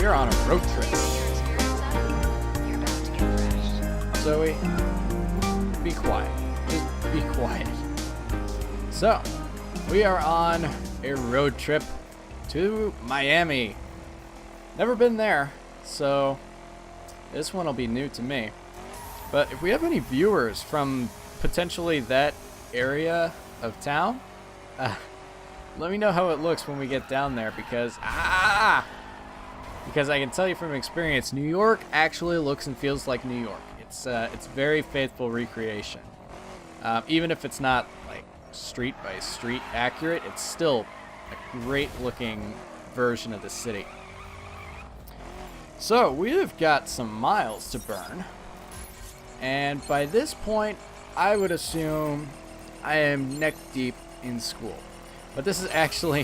we're on a road trip. Zoe, be quiet. Just be quiet. So, we are on a road trip to Miami. Never been there, so this one will be new to me. But if we have any viewers from potentially that area of town, let me know how it looks when we get down there, because I can tell you from experience, New York actually looks and feels like New York. It's very faithful recreation. Even if it's not like street by street accurate, it's still a great looking version of the city. So we've got some miles to burn, and by this point I would assume I am neck deep in school. But this is actually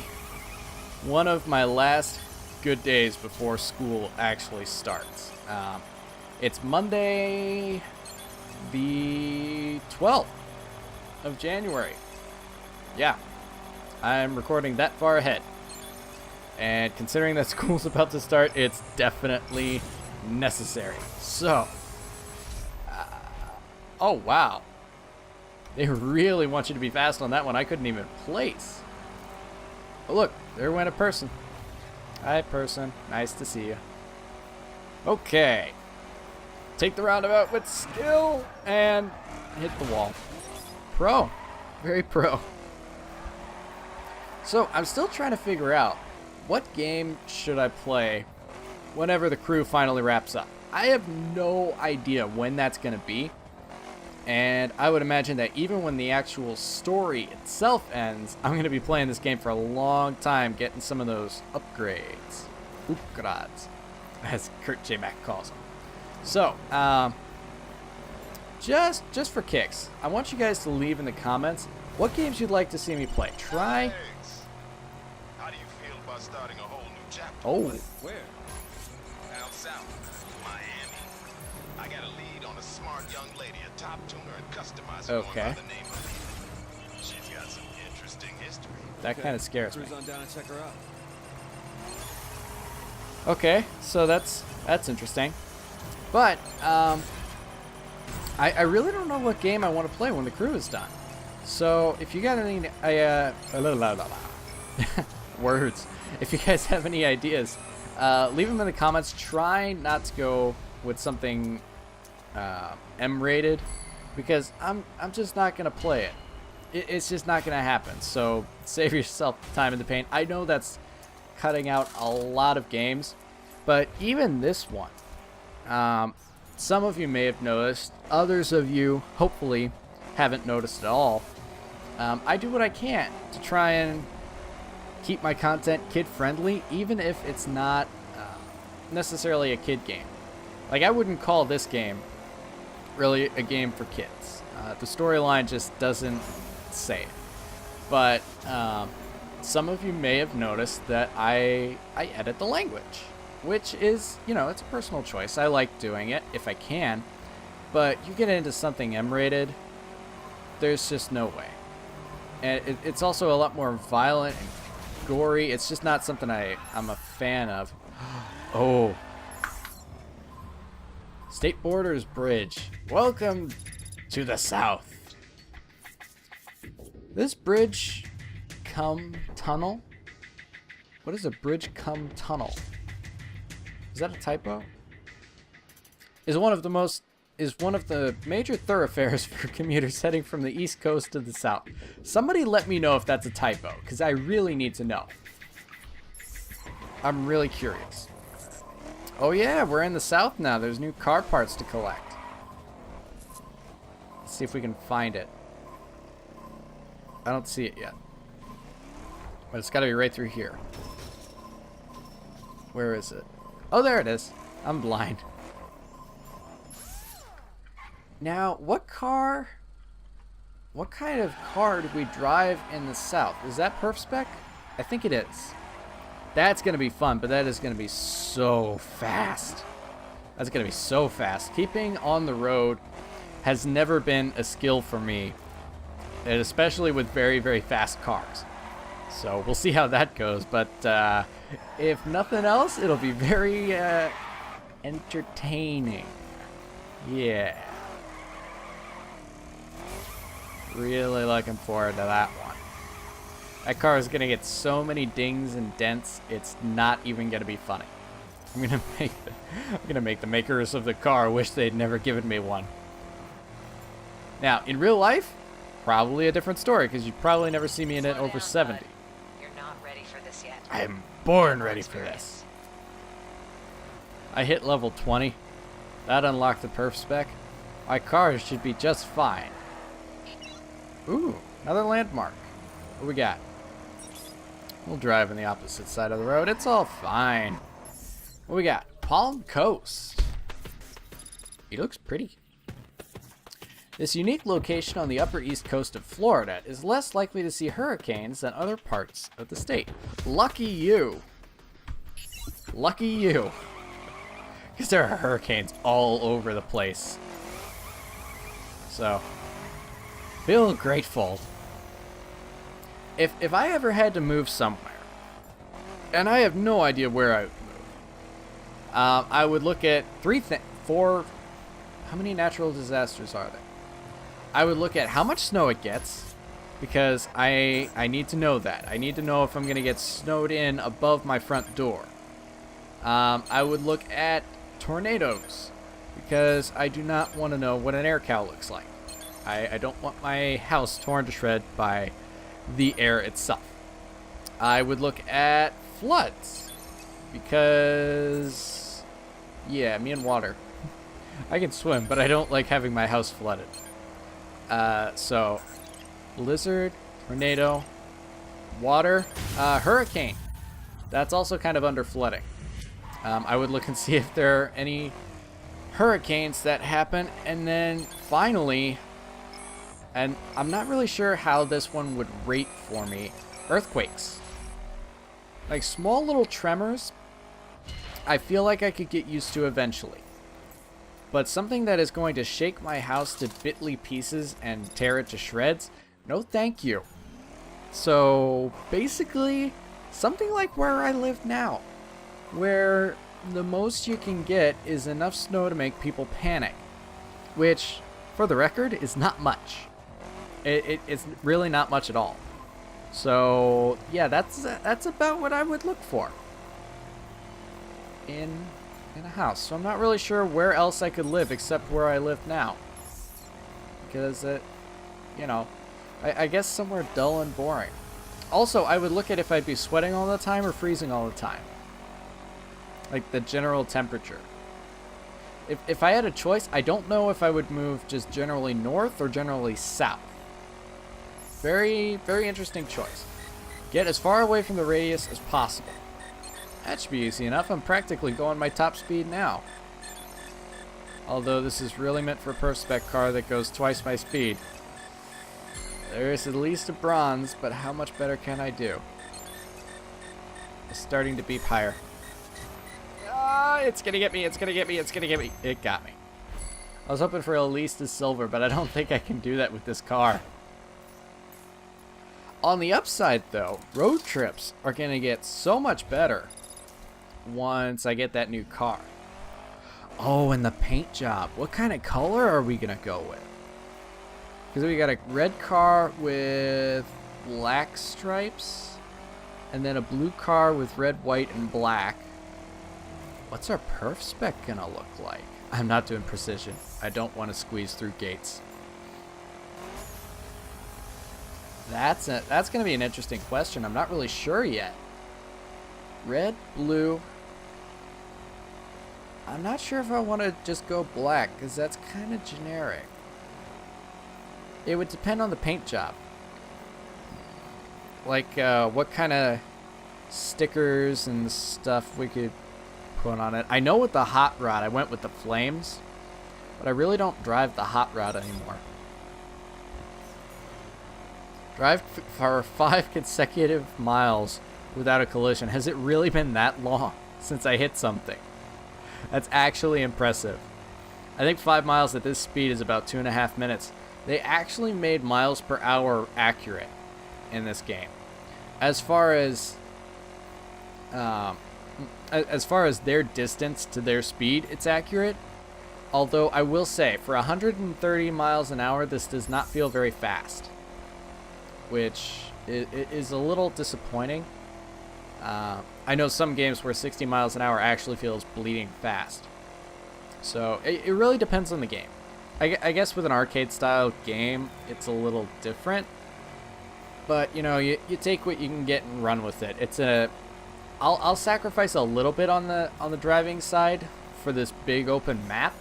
one of my last good days before school actually starts. It's Monday the 12th of January. Yeah, I'm recording that far ahead. And considering that school's about to start, it's definitely necessary. So, oh wow. They really want you to be fast on that one. I couldn't even place. Oh look, there went a person. Hi person, nice to see you. Okay. Take the roundabout with skill and hit the wall. Pro. Very pro. So, I'm still trying to figure out what game should I play whenever the crew finally wraps up. I have no idea when that's going to be. And I would imagine that even when the actual story itself ends, I'm going to be playing this game for a long time, getting some of those upgrades. Upgrades, as Kurt J. Mack calls them. So, just for kicks, I want you guys to leave in the comments what games you'd like to see me play. Try. How do you feel about starting a whole new chapter? Oh. Where? Down south, Miami. I got a lead on a smart young lady, a top tuner and customizer going Okay. by the name of. She's got some interesting history. That kind of scares me. Cruise on down and check her out. Okay, so that's interesting. But I really don't know what game I want to play when the crew is done. So if you got any words, if you guys have any ideas, leave them in the comments. Try not to go with something M-rated, because I'm just not gonna play it. It's just not gonna happen. So save yourself the time and the pain. I know that's cutting out a lot of games, but even this one, some of you may have noticed, others of you hopefully haven't noticed at all. I do what I can to try and keep my content kid friendly, even if it's not necessarily a kid game. Like, I wouldn't call this game really a game for kids. The storyline just doesn't say it. But some of you may have noticed that I edit the language, which is, you know, it's a personal choice. I like doing it if I can, but you get into something M-rated, there's just no way. And it's also a lot more violent and gory. It's just not something I'm a fan of. Oh. State Borders Bridge. Welcome to the South. This bridge come tunnel? What is a bridge come tunnel? Is that a typo? Is one of the major thoroughfares for commuters heading from the East Coast to the South. Somebody let me know if that's a typo, because I really need to know. I'm really curious. Oh yeah, we're in the South now. There's new car parts to collect. Let's see if we can find it. I don't see it yet. But it's got to be right through here. Where is it? Oh, there it is. I'm blind. Now, what kind of car do we drive in the South? Is that perf spec? I think it is. That's going to be fun, but that is going to be so fast. That's going to be so fast. Keeping on the road has never been a skill for me, and especially with very, very fast cars. So we'll see how that goes, but If nothing else, it'll be very entertaining. Yeah. Really looking forward to that one. That car is gonna get so many dings and dents, it's not even gonna be funny. I'm gonna make the makers of the car wish they'd never given me one. Now, in real life, probably a different story, because you'd probably never see me in it over 70. You're not ready for this yet. I am born ready for this. I hit level 20. That unlocked the perf spec. My car should be just fine. Ooh, another landmark. What we got? We'll drive on the opposite side of the road. It's all fine. What we got? Palm Coast. He looks pretty. This unique location on the upper east coast of Florida is less likely to see hurricanes than other parts of the state. Lucky you. Lucky you. Because there are hurricanes all over the place. So, feel grateful. If I ever had to move somewhere, and I have no idea where I would move, I would look at four. How many natural disasters are there? I would look at how much snow it gets, because I need to know that. I need to know if I'm going to get snowed in above my front door. I would look at tornadoes, because I do not want to know what an air cow looks like. I don't want my house torn to shreds by the air itself. I would look at floods, because, yeah, me and water. I can swim, but I don't like having my house flooded. So, blizzard, tornado, water, hurricane. That's also kind of under flooding. I would look and see if there are any hurricanes that happen. And then finally, and I'm not really sure how this one would rate for me, earthquakes. Like small little tremors, I feel like I could get used to eventually. But something that is going to shake my house to bitly pieces and tear it to shreds, no thank you. So basically, something like where I live now, where the most you can get is enough snow to make people panic, which, for the record, is not much. It's really not much at all. So yeah, that's about what I would look for in a house. So I'm not really sure where else I could live except where I live now, because you know, I guess somewhere dull and boring. Also, I would look at if I'd be sweating all the time or freezing all the time, like the general temperature. If I had a choice, I don't know if I would move just generally north or generally south. Very, very interesting choice. Get as far away from the radius as possible. That should be easy enough. I'm practically going my top speed now. Although this is really meant for a perf spec car that goes twice my speed. There is at least a bronze, but how much better can I do? It's starting to beep higher. Ah, it's gonna get me, it's gonna get me, it's gonna get me. It got me. I was hoping for at least a silver, but I don't think I can do that with this car. On the upside, though, road trips are going to get so much better once I get that new car. Oh, and the paint job. What kind of color are we going to go with? Because we got a red car with black stripes, and then a blue car with red, white, and black. What's our perf spec going to look like? I'm not doing precision. I don't want to squeeze through gates. That's going to be an interesting question. I'm not really sure yet. Red, blue. I'm not sure if I want to just go black, because that's kind of generic. It would depend on the paint job. Like what kind of stickers and stuff we could put on it. I know with the hot rod, I went with the flames, but I really don't drive the hot rod anymore. Drive for 5 consecutive miles without a collision. Has it really been that long since I hit something? That's actually impressive. I think 5 miles at this speed is about 2.5 minutes. They actually made miles per hour accurate in this game. As far as as far as their distance to their speed, it's accurate. Although I will say, for 130 miles an hour, this does not feel very fast, which is a little disappointing. I know some games where 60 miles an hour actually feels bleeding fast. So it really depends on the game. I guess with an arcade-style game, it's a little different. But, you know, you take what you can get and run with it. I'll sacrifice a little bit on the driving side for this big open map.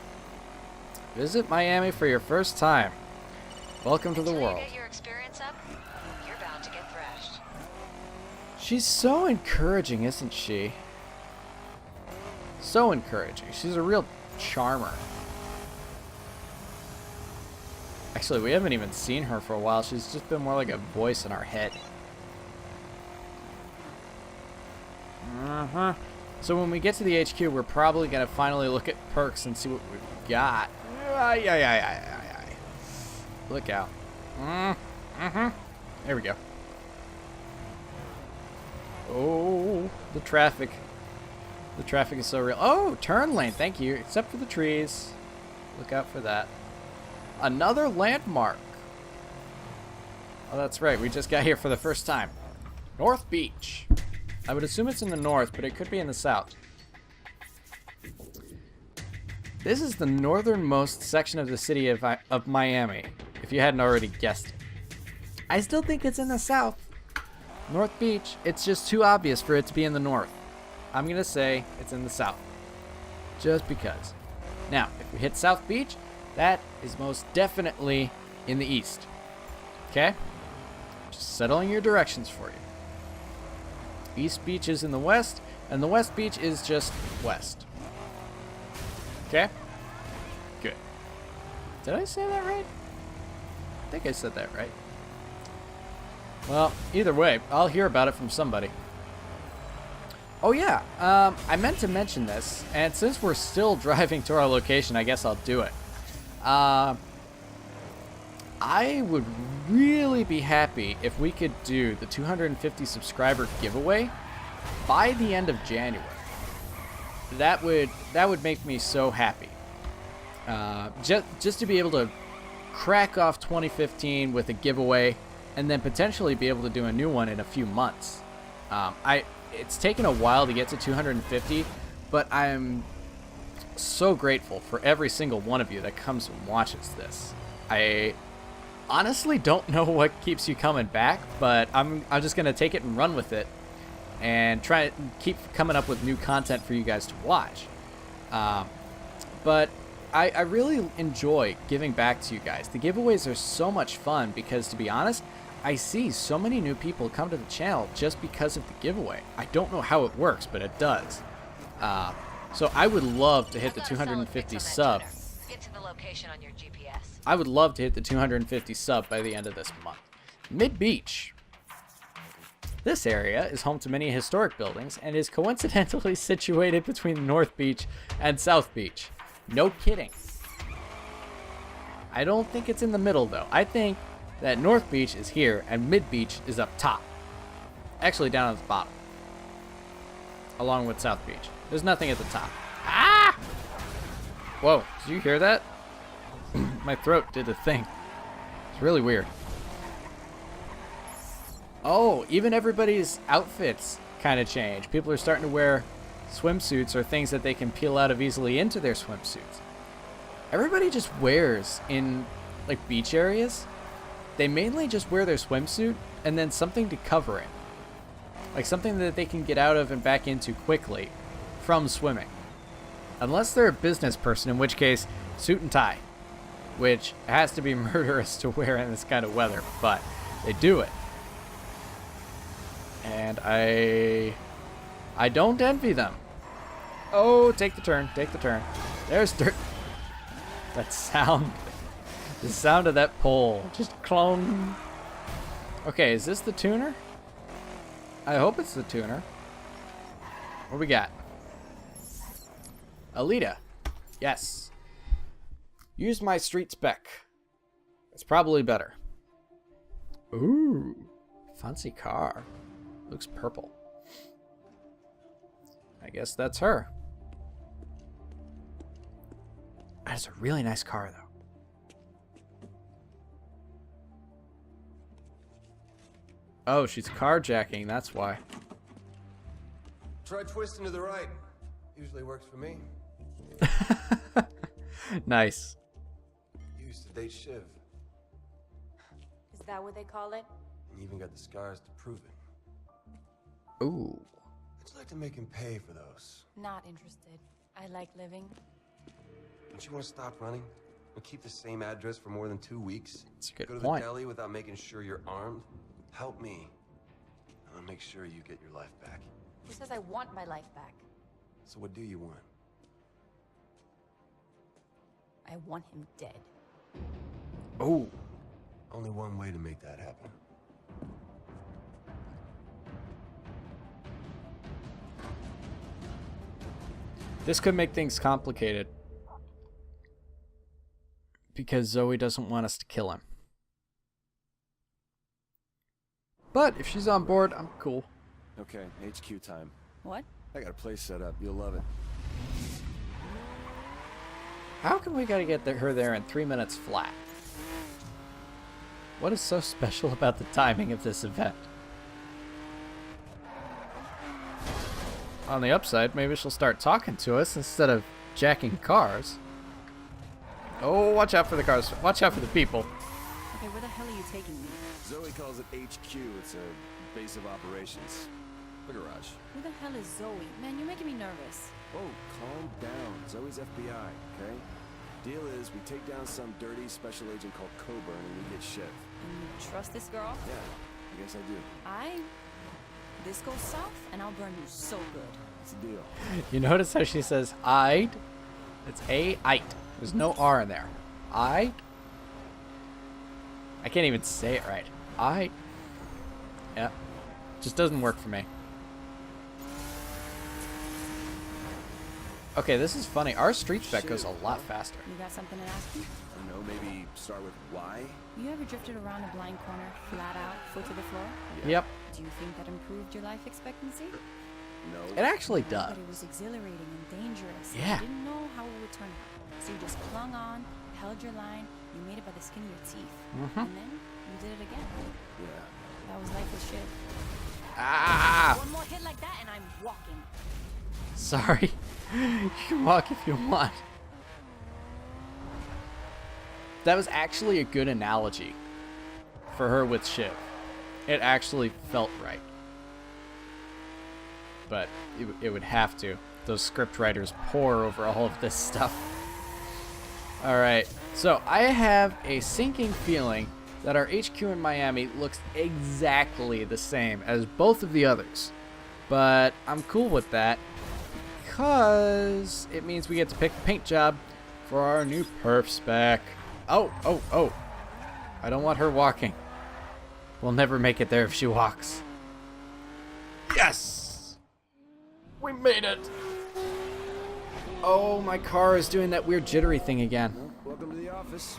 Visit Miami for your first time. Welcome to the world. You get your experience up, you're bound to get thrashed. She's so encouraging, isn't she? So encouraging. She's a real charmer. Actually, we haven't even seen her for a while. She's just been more like a voice in our head. So when we get to the HQ, we're probably going to finally look at perks and see what we've got. Look out. There we go. Oh, the traffic. The traffic is so real. Oh, turn lane. Thank you. Except for the trees. Look out for that. Another landmark. Oh, that's right. We just got here for the first time. North Beach. I would assume it's in the north, but it could be in the south. This is the northernmost section of the city of Miami, if you hadn't already guessed it. I still think it's in the south. North Beach, it's just too obvious for it to be in the north. I'm going to say it's in the south. Just because. Now, if we hit South Beach, that is most definitely in the east. Okay? Just settling your directions for you. East Beach is in the west, and the West Beach is just west. Okay? Good. Did I say that right? I think I said that right. Well, either way, I'll hear about it from somebody. Oh yeah, I meant to mention this, and since we're still driving to our location, I guess I'll do it. I would really be happy if we could do the 250 subscriber giveaway by the end of January. That would make me so happy. Just to be able to crack off 2015 with a giveaway, and then potentially be able to do a new one in a few months. It's taken a while to get to 250, but I'm so grateful for every single one of you that comes and watches this. I honestly don't know what keeps you coming back, but I'm just gonna take it and run with it, and try to keep coming up with new content for you guys to watch. But I really enjoy giving back to you guys. The giveaways are so much fun because, to be honest, I see so many new people come to the channel just because of the giveaway. I don't know how it works, but it does. So I would love to hit the 250 sub. Get to the location on your GPS. I would love to hit the 250 sub by the end of this month. Mid-Beach. This area is home to many historic buildings and is coincidentally situated between North Beach and South Beach. No kidding. I don't think it's in the middle, though. I think that North Beach is here and Mid-Beach is up top. Actually, down at the bottom. Along with South Beach. There's nothing at the top. Ah! Whoa, did you hear that? My throat did a thing. It's really weird. Oh, even everybody's outfits kind of change. People are starting to wear swimsuits or things that they can peel out of easily into their swimsuits. Everybody just wears in like beach areas. They mainly just wear their swimsuit and then something to cover it. Like something that they can get out of and back into quickly from swimming. Unless they're a business person, in which case, suit and tie. Which has to be murderous to wear in this kind of weather, but they do it. And I don't envy them. Oh, take the turn, take the turn. There's dirt. That sound. The sound of that pole. Just clone. Okay, is this the tuner? I hope it's the tuner. What we got? Alita. Yes. Use my street spec. It's probably better. Ooh. Fancy car. Looks purple. guess that's her. That's a really nice car, though. Oh, she's carjacking, that's why. Try twisting to the right. Usually works for me. Nice. You used to date Shiv. Is that what they call it? And you even got the scars to prove it. Ooh. I'd like to make him pay for those. Not interested. I like living. Don't you want to stop running? And keep the same address for more than 2 weeks? That's a good Go to point. the deli without making sure you're armed? Help me. And I'll make sure you get your life back. Who says I want my life back? So what do you want? I want him dead. Oh. Only one way to make that happen. This could make things complicated. Because Zoe doesn't want us to kill him. But if she's on board, I'm cool. Okay, HQ time. What? I got a place set up. You'll love it. How come we gotta get her there in 3 minutes flat? What is so special about the timing of this event? On the upside, maybe she'll start talking to us instead of jacking cars. Oh, watch out for the cars. Watch out for the people. Okay, where the hell are you taking me? Zoe calls it HQ. It's a base of operations. The garage. Who the hell is Zoe? Man, you're making me nervous. Oh, calm down. Zoe's FBI, okay? Deal is, we take down some dirty special agent called Coburn and we get Shiv. And you trust this girl? Yeah, I guess I do. This goes south, and I'll burn you so good. It's a deal. You notice how she says I'd? It's A-ite. There's no R in there. I can't even say it right. Yeah. Just doesn't work for me. Okay, this is funny. Our street spec goes a lot faster. You got something to ask me? You know, maybe start with why? You ever drifted around a blind corner, flat out, foot to the floor? Yep. Do you think that improved your life expectancy? No. It actually But does. it was exhilarating and dangerous. Yeah. You didn't know how it would turn out. So you just clung on, held your line, you made it by the skin of your teeth. And then you did it again. Yeah. That was life with shit. Ah! One more hit like that and I'm walking. Sorry. You can walk if you want. That was actually a good analogy for her with Shiv. It actually felt right. But it would have to. Those script writers pore over all of this stuff. Alright, so I have a sinking feeling that our HQ in Miami looks exactly the same as both of the others. But I'm cool with that because it means we get to pick the paint job for our new perf spec. Oh. I don't want her walking. We'll never make it there if she walks. Yes! We made it! Oh, my car is doing that weird jittery thing again. Welcome to the office.